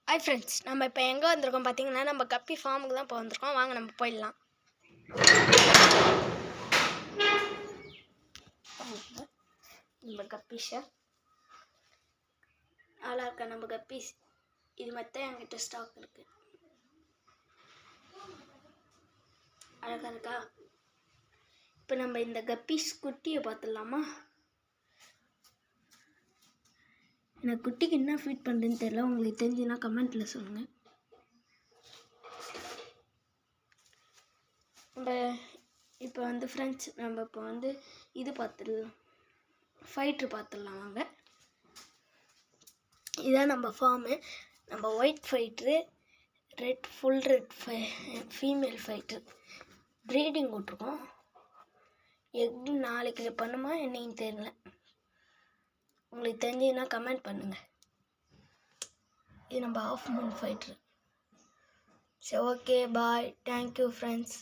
Hi friends, நம்ம இப்போ எங்கே வந்திருக்கோம் பார்த்தீங்கன்னா, நம்ம கப்பி ஃபார்முக்கு தான் இப்போ வந்திருக்கோம். வாங்க நம்ம போயிடலாம். நம்ம கப்பீஸை நல்லா இருக்கா நம்ம கப்பீஸ். இது மாதிரி தான் என்கிட்ட ஸ்டாக் இருக்கு. அழகா இருக்கா? இப்போ நம்ம இந்த கப்பீஸ் குட்டியை பார்த்துடலாமா? எனக்கு குட்டிக்கு என்ன ஃபீட் பண்ணுறதுன்னு தெரியல. உங்களுக்கு தெரிஞ்சுன்னா கமெண்ட்டில் சொல்லுங்கள். நம்ம இப்போ ஃப்ரெண்ட்ஸ், நம்ம இப்போ இது பார்த்துடலாம், ஃபைட்ரு பார்த்துடலாம் வாங்க. இதுதான் நம்ம ஃபார்மு. நம்ம white ஃபைட்ரு, full red female ஃபைட்ரு breeding விட்ருக்கோம். Egg நாளைக்கு பண்ணுமா என்னன்னு தெரியல. உங்களுக்கு தெரிஞ்சுன்னா கமெண்ட் பண்ணுங்கள். இது நம்ம ஆஃப் மூன் ஃபைட்ரு. சரி, ஓகே, பாய், தேங்க்யூ ஃப்ரெண்ட்ஸ்.